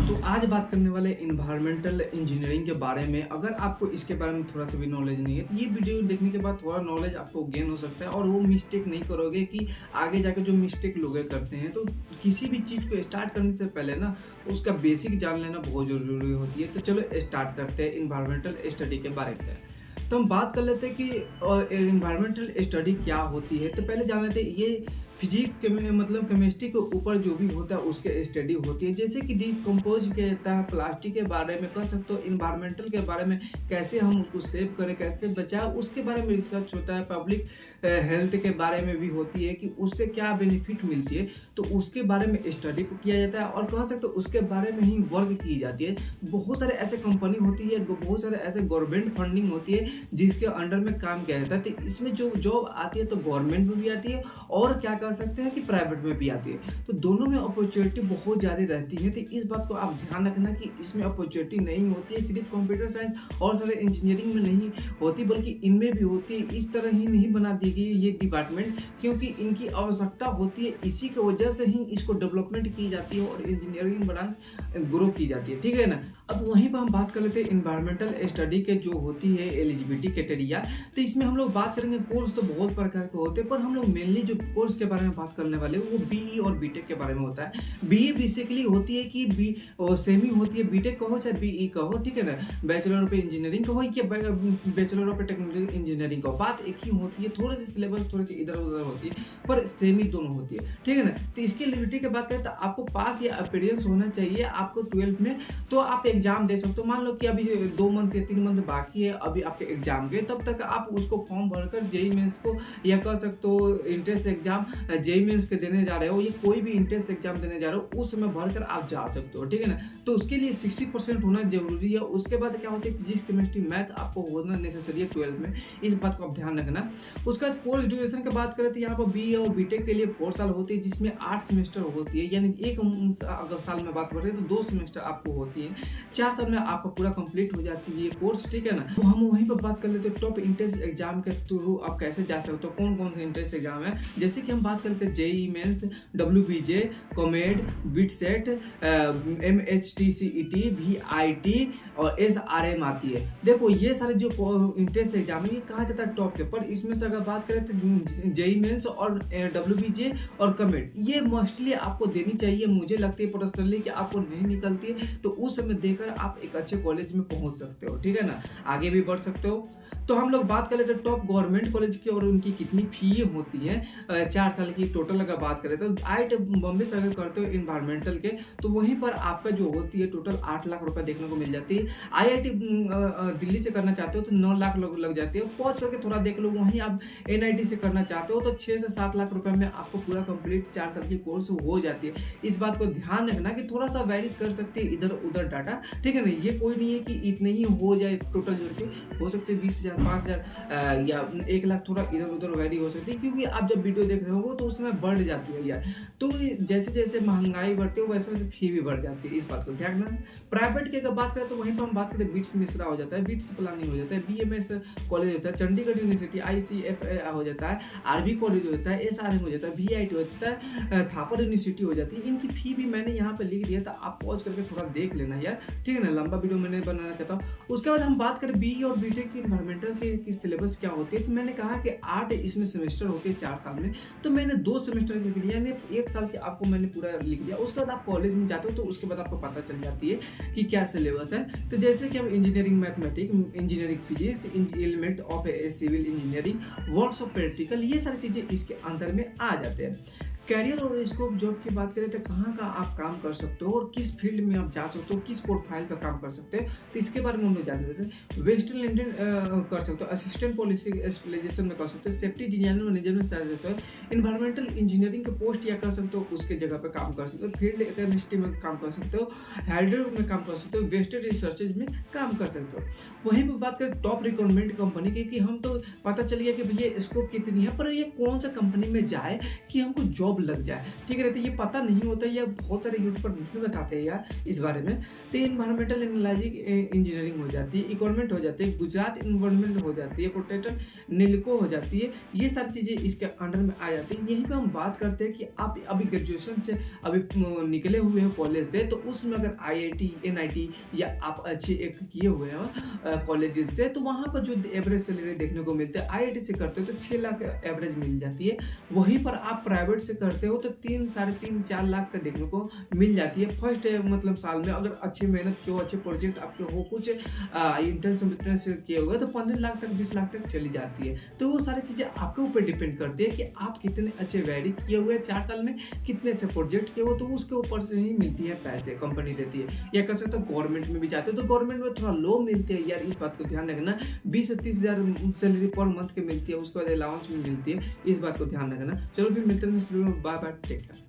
तो आज बात करने वाले इन्वायरमेंटल इंजीनियरिंग के बारे में। अगर आपको इसके बारे में थोड़ा सा भी नॉलेज नहीं है तो ये वीडियो देखने के बाद थोड़ा नॉलेज आपको गेन हो सकता है और वो मिस्टेक नहीं करोगे कि आगे जाके जो मिस्टेक लोग करते हैं। तो किसी भी चीज़ को स्टार्ट करने से पहले ना उसका बेसिक जान लेना बहुत ज़रूरी होती है। तो चलो स्टार्ट करते हैं इन्वायरमेंटल स्टडी के बारे में। तो हम बात कर लेते हैं कि इन्वायरमेंटल स्टडी क्या होती है। तो पहले जान लेते हैं ये फिजिक्स के में मतलब केमिस्ट्री के ऊपर जो भी होता है उसके स्टडी होती है। जैसे कि डिकम्पोज किया जाता है, प्लास्टिक के बारे में कर सकते हो, इन्वायरमेंटल के बारे में कैसे हम उसको सेव करें, कैसे बचाएं, उसके बारे में रिसर्च होता है। पब्लिक हेल्थ के बारे में भी होती है कि उससे क्या बेनिफिट मिलती है, तो उसके बारे में स्टडी किया जाता है और कह सकते हो उसके बारे में ही वर्क की जाती है। बहुत सारे ऐसे कंपनी होती है, बहुत सारे ऐसे गवर्नमेंट फंडिंग होती है जिसके अंडर में काम किया जाता है। तो इसमें जो जॉब आती है तो गवर्नमेंट में भी आती है और क्या कर सकते हैं कि प्राइवेट में भी आती है। तो दोनों में अपॉर्चुनिटी बहुत ज़्यादा रहती है। तो इस बात को आप ध्यान रखना कि इसमें अपॉर्चुनिटी नहीं होती है सिर्फ कंप्यूटर साइंस और सारे इंजीनियरिंग में नहीं होती, बल्कि इनमें भी होती है। इस तरह ही नहीं बना दी गई ये डिपार्टमेंट, क्योंकि इनकी आवश्यकता होती है, इसी की वजह से ही इसको डेवलपमेंट की जाती है और इंजीनियरिंग ब्रांच ग्रो की जाती है। ठीक है ना। अब वहीं पर हम बात कर लेते हैं इन्वायरमेंटल स्टडी के जो होती है एलिजिबिलिटी क्राइटेरिया। तो इसमें हम लोग बात करेंगे, कोर्स तो बहुत प्रकार के होते हैं पर हम लोग मेनली जो कोर्स के बारे में बात करने वाले वो बीई और बीटेक के बारे में होता है। बीई बेसिकली होती है कि सेमी होती है, बीटेक कहो चाहे बीई कहो, ठीक है ना, बैचलर ऑफ इंजीनियरिंग कहो या बैचलर ऑफ टेक्नोलॉजी इंजीनियरिंग कहो, बात एक ही होती है। थोड़े से सिलेबस थोड़ी सी इधर उधर होती है पर सेमी दोनों होती है, ठीक है ना। तो इसकी एलिजिबिलिटी की बात करें तो आपको पास या अपीयरेंस होना चाहिए आपको 12th में, तो आप एग्जाम दे सकते हो। मान लो कि अभी 2 मंथ या 3 मंथ बाकी है अभी आपके एग्जाम के, तब तक आप उसको फॉर्म भरकर जेई मेंस को या कह सकते हो इंट्रेंस एग्जाम जेई मेंस के देने जा रहे हो या कोई भी इंट्रेंस एग्जाम देने जा रहे हो उस समय भरकर आप जा सकते हो, ठीक है ना। तो उसके लिए 60% होना जरूरी है। उसके बाद क्या होता है फिजिक्स केमिस्ट्री मैथ आपको होना नेसेसरी है 12th में, इस बात को आप ध्यान रखना। उसके बाद कोर्स ड्यूरेशन की बात करें तो यहाँ पर बी और बीटेक के लिए 4 साल होती है, जिसमें 8 सेमेस्टर होती है। यानी एक अगर साल में बात करें तो 2 सेमेस्टर आपको होती है, 4 साल में आपका पूरा कंप्लीट हो जाती है ये कोर्स, ठीक है ना। तो हम वहीं पर बात कर लेते हैं टॉप इंट्रेंस एग्जाम के थ्रू आप कैसे जा सकते हो, कौन कौन से इंट्रेंस एग्जाम है। जैसे कि हम बात करते हैं जेई मेंस, डब्ल्यूबीजे, कॉमेड, बिटसेट, एमएचटीसीईटी, वीआईटी और एसआरएम आती है। देखो ये सारे जो इंट्रेंस एग्जाम है ये कहा जाता है टॉप के, पर इसमें से अगर बात करें तो जेई मेंस और डब्ल्यूबीजे और कॉमेड ये मोस्टली आपको देनी चाहिए। मुझे लगती है पर्सनली कि आपको नहीं निकलती है तो उस समय देकर आप एक अच्छे कॉलेज में पहुंच सकते हो, ठीक है ना, आगे भी बढ़ सकते हो। तो हम लोग बात कर लेते हैं टॉप गवर्नमेंट कॉलेज की और उनकी कितनी फी होती है 4 साल की टोटल अगर बात करें तो आईआईटी बॉम्बे से अगर करते हो इन्वायरमेंटल के तो वहीं पर आपका जो होती है टोटल 8 लाख रुपए देखने को मिल जाती है। आईआईटी दिल्ली से करना चाहते हो तो 9 लाख लग जाती है। पहुंच करके थोड़ा देख लो, वहीं आप एनआईटी से करना चाहते हो तो 6 से 7 लाख रुपए में आपको पूरा कंप्लीट 4 साल की कोर्स हो जाती है। इस बात को ध्यान रखना कि थोड़ा सा वैरी कर सकते हैं इधर उधर डाटा, ठीक है ना। ये कोई नहीं है कि इतने ही हो जाए, टोटल जोड़ के हो सकते हैं 20,000 5,000 या 1 लाख थोड़ा इधर उधर वैरी हो सकती है, क्योंकि आप जब वीडियो देख रहे हो तो उसमें बढ़ जाती है यार। तो जैसे जैसे महंगाई बढ़ती है वैसे वैसे फी भी बढ़ जाती है, इस बात को ध्यान रखना। प्राइवेट की अगर बात करें तो वहीं पर हम बात करें बिट्स मिश्रा हो जाता है, बिट्स प्लानिंग हो जाता है, बीएमएस कॉलेज होता है, चंडीगढ़ यूनिवर्सिटी आईसीएफ हो जाता है, आरबी कॉलेज होता है, एसआरएम हो जाता है, वीआईटी हो जाता है, थापर यूनिवर्सिटी हो जाती है। इनकी फी भी मैंने यहाँ पे लिख दिया था, आप पॉज करके थोड़ा देख लेना यार, ठीक है ना, लंबा वीडियो मैंने बनाना चाहता हूँ। उसके बाद हम बात करें बीई और बीटेक की इन्वायरमेंटल की सिलेबस क्या होती है। तो मैंने कहा कि 8 इसमें सेमेस्टर होते हैं 4 साल में, तो मैंने 2 सेमेस्टर लिख दिया, यानी 1 साल के आपको मैंने पूरा लिख दिया। उसके बाद आप कॉलेज में जाते हो तो उसके बाद आपको पता चल जाती है कि क्या सिलेबस है। तो जैसे कि हम engineering mathematics, engineering physics, element of civil engineering, works of practical, ये सारी चीजें इसके अंदर में आ जाते हैं। कैरियर और स्कोप जॉब की बात करें तो कहाँ का आप काम कर सकते हो और किस फील्ड में आप जा सकते हो, किस प्रोफाइल का काम कर सकते हो, तो इसके बारे में हम लोग जान लेते हैं। वेस्टर्न इंडियन कर सकते हो, असिस्टेंट पॉलिसी स्पेशलाइजेशन में कर सकते हो, सेफ्टी डिजाइन मैनेजमेंट सकते हो, इन्वायरमेंटल इंजीनियरिंग के पोस्ट या कर सकते हो उसके जगह पर काम कर सकते हो, फील्ड केमिस्ट्री में काम कर सकते हो, हाइड्रो में काम कर सकते हो, वेस्टेज रिसर्चेज में काम कर सकते हो। वहीं पर बात करें टॉप रिक्वायरमेंट कंपनी की, कि हम तो पता चल गया कि भैया स्कोप कितनी है, पर ये कौन सा कंपनी में जाए कि हमको जॉब जॉब लग जाए, ठीक है। तो ये पता नहीं होता, या बहुत सारे यूट्यूब पर नहीं बताते हैं यार इस बारे में। तो इन्वायरमेंटल एनालिटिक इंजीनियरिंग हो जाती है, इक्विपमेंट हो जाती है, गुजरात इन्वायरमेंट हो जाती है, प्रोटेक्टर नेल्को हो जाती है, ये सारी चीज़ें इसके अंडर में आ जाती हैं। यहीं पे हम बात करते हैं कि आप अभी ग्रेजुएशन से अभी निकले हुए हो कॉलेज से, तो उसमें अगर IIT NIT या आप अच्छे एक किए हुए हो कॉलेजेस से, तो वहाँ पर जो एवरेज सैलरी देखने को मिलती है, IIT से करते हो तो 6 लाख एवरेज मिल जाती है। वहीं पर आप प्राइवेट से करते हो तो 3 साढ़े 3 4 लाख का देखने को मिल जाती है फर्स्ट मतलब साल में। अगर अच्छी मेहनत की हो, अच्छे प्रोजेक्ट आपके हो, कुछ इंटर्नशिप किए हुए, तो 15 लाख तक 20 लाख तक चली जाती है। तो वो सारी चीज़ें आपके ऊपर डिपेंड करती है कि आप कितने अच्छे वैरी किए हुए 4 साल में, कितने अच्छे प्रोजेक्ट किए हो, तो उसके ऊपर से ही मिलती है पैसे, कंपनी देती है। या कह सकते हो गवर्नमेंट में भी जाते हो तो गवर्नमेंट में थोड़ा लो मिलते हैं यार, इस बात को ध्यान रखना। 20 से 30 हज़ार सैलरी पर मंथ की मिलती है, उसके बाद अलाउंस भी मिलती है, इस बात को ध्यान रखना। चलो फिर मिलते हैं इस वीडियो में, बाय बाय, टेक केयर।